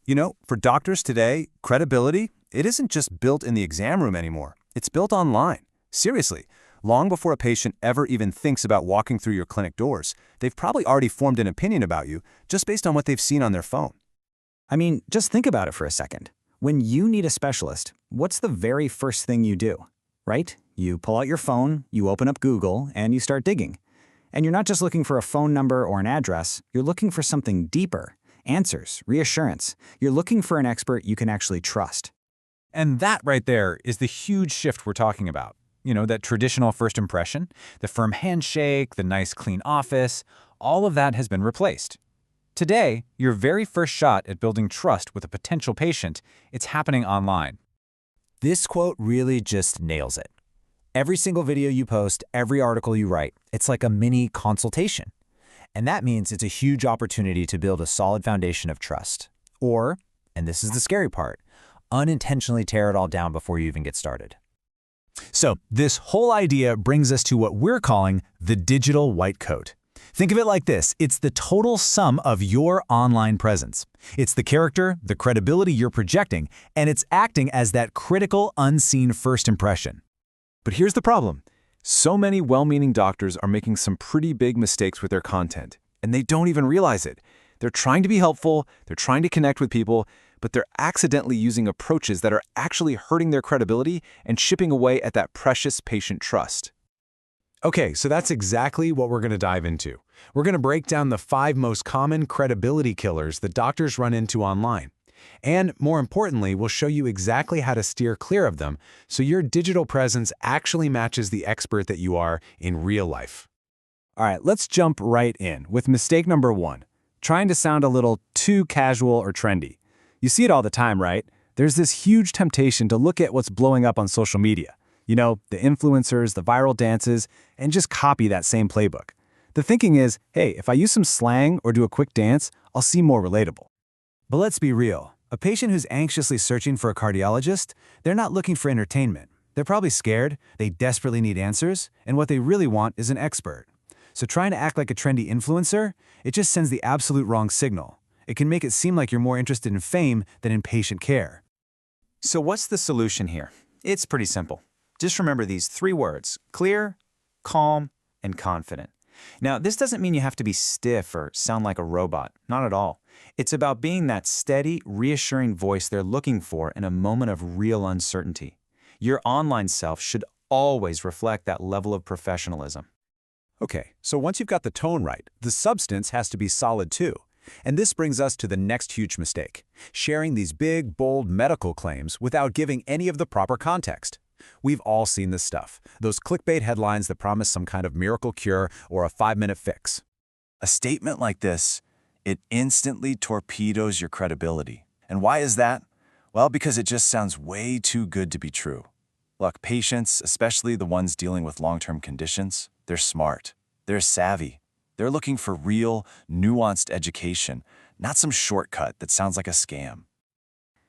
For doctors today, credibility, it isn't just built in the exam room anymore. It's built online. Seriously, long before a patient ever even thinks about walking through your clinic doors, they've probably already formed an opinion about you just based on what they've seen on their phone. I mean, just think about it for a second. When you need a specialist, what's the very first thing you do? Right? You pull out your phone, you open up Google, and you start digging. And you're not just looking for a phone number or an address, you're looking for something deeper. Answers, reassurance. You're looking for an expert you can actually trust. And that right there is the huge shift we're talking about. That traditional first impression, the firm handshake, the nice clean office, all of that has been replaced. Today, your very first shot at building trust with a potential patient, it's happening online. This quote really just nails it. Every single video you post, every article you write, it's like a mini consultation. And that means it's a huge opportunity to build a solid foundation of trust. Or, and this is the scary part, unintentionally tear it all down before you even get started. So this whole idea brings us to what we're calling the digital white coat. Think of it like this. It's the total sum of your online presence. It's the character, the credibility you're projecting, and it's acting as that critical, unseen first impression. But here's the problem. So many well-meaning doctors are making some pretty big mistakes with their content, and they don't even realize it. They're trying to be helpful, they're trying to connect with people, but they're accidentally using approaches that are actually hurting their credibility and chipping away at that precious patient trust. Okay, so that's exactly what we're going to dive into. We're going to break down the 5 most common credibility killers that doctors run into online. And more importantly, we'll show you exactly how to steer clear of them so your digital presence actually matches the expert that you are in real life. All right, let's jump right in with mistake number 1, trying to sound a little too casual or trendy. You see it all the time, right? There's this huge temptation to look at what's blowing up on social media. The influencers, the viral dances, and just copy that same playbook. The thinking is, hey, if I use some slang or do a quick dance, I'll seem more relatable. But let's be real. A patient who's anxiously searching for a cardiologist, they're not looking for entertainment. They're probably scared, they desperately need answers, and what they really want is an expert. So trying to act like a trendy influencer, it just sends the absolute wrong signal. It can make it seem like you're more interested in fame than in patient care. So what's the solution here? It's pretty simple. Just remember these 3 words: clear, calm, and confident. Now, this doesn't mean you have to be stiff or sound like a robot. Not at all. It's about being that steady, reassuring voice they're looking for in a moment of real uncertainty. Your online self should always reflect that level of professionalism. Okay, so once you've got the tone right, the substance has to be solid too. And this brings us to the next huge mistake: sharing these big, bold medical claims without giving any of the proper context. We've all seen this stuff, those clickbait headlines that promise some kind of miracle cure or a 5-minute fix. A statement like this, it instantly torpedoes your credibility. And why is that? Well, because it just sounds way too good to be true. Look, patients, especially the ones dealing with long-term conditions, they're smart, they're savvy. They're looking for real, nuanced education, not some shortcut that sounds like a scam.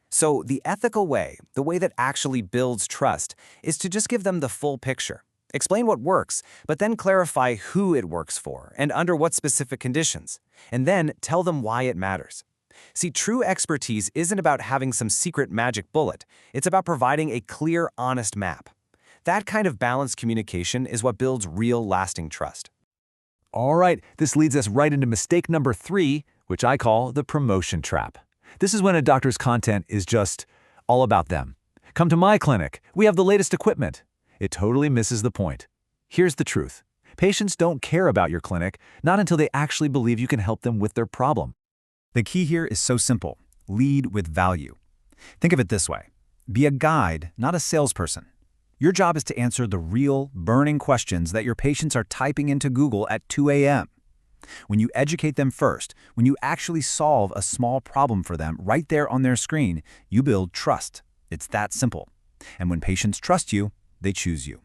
So the ethical way, the way that actually builds trust, is to just give them the full picture. Explain what works, but then clarify who it works for and under what specific conditions. And then tell them why it matters. See, true expertise isn't about having some secret magic bullet. It's about providing a clear, honest map. That kind of balanced communication is what builds real, lasting trust. All right, this leads us right into mistake number 3, which I call the promotion trap. This is when a doctor's content is just all about them. Come to my clinic. We have the latest equipment. It totally misses the point. Here's the truth. Patients don't care about your clinic, not until they actually believe you can help them with their problem. The key here is so simple. Lead with value. Think of it this way. Be a guide, not a salesperson. Your job is to answer the real, burning questions that your patients are typing into Google at 2 a.m. When you educate them first, when you actually solve a small problem for them right there on their screen, you build trust. It's that simple. And when patients trust you, they choose you.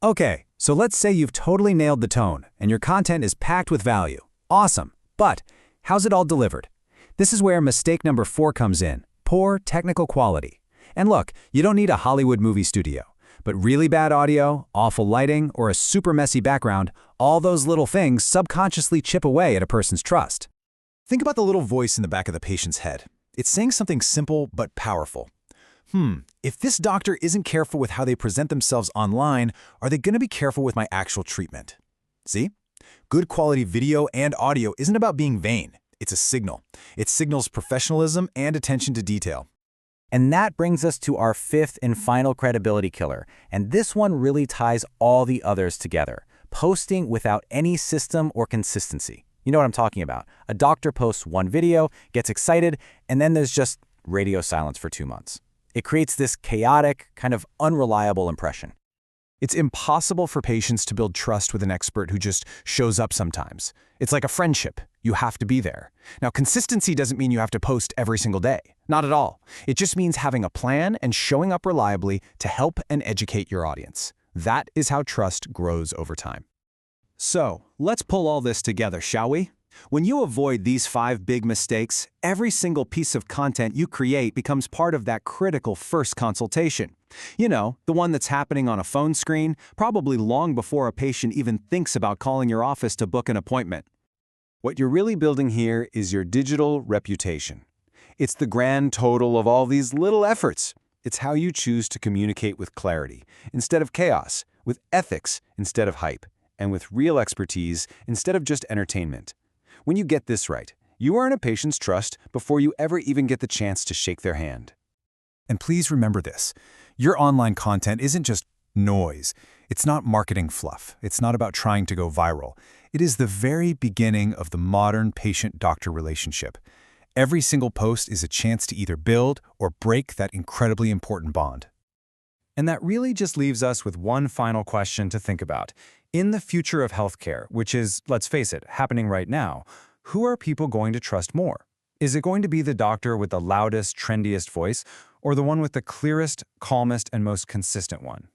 Okay, so let's say you've totally nailed the tone and your content is packed with value. Awesome. But how's it all delivered? This is where mistake number 4 comes in: poor technical quality. And look, you don't need a Hollywood movie studio. But really bad audio, awful lighting, or a super messy background, all those little things subconsciously chip away at a person's trust. Think about the little voice in the back of the patient's head. It's saying something simple but powerful. If this doctor isn't careful with how they present themselves online, are they going to be careful with my actual treatment? See? Good quality video and audio isn't about being vain. It's a signal. It signals professionalism and attention to detail. And that brings us to our fifth and final credibility killer, and this one really ties all the others together. Posting without any system or consistency. You know what I'm talking about. A doctor posts one video, gets excited, and then there's just radio silence for 2 months. It creates this chaotic, kind of unreliable impression. It's impossible for patients to build trust with an expert who just shows up sometimes. It's like a friendship. You have to be there. Now, consistency doesn't mean you have to post every single day. Not at all. It just means having a plan and showing up reliably to help and educate your audience. That is how trust grows over time. So, let's pull all this together, shall we? When you avoid these 5 big mistakes, every single piece of content you create becomes part of that critical first consultation. You know, the one that's happening on a phone screen, probably long before a patient even thinks about calling your office to book an appointment. What you're really building here is your digital reputation. It's the grand total of all these little efforts. It's how you choose to communicate with clarity instead of chaos, with ethics instead of hype, and with real expertise instead of just entertainment. When you get this right, you earn a patient's trust before you ever even get the chance to shake their hand. And please remember this. Your online content isn't just noise. It's not marketing fluff. It's not about trying to go viral. It is the very beginning of the modern patient-doctor relationship. Every single post is a chance to either build or break that incredibly important bond. And that really just leaves us with one final question to think about. In the future of healthcare, which is, let's face it, happening right now, who are people going to trust more? Is it going to be the doctor with the loudest, trendiest voice, or the one with the clearest, calmest, and most consistent one?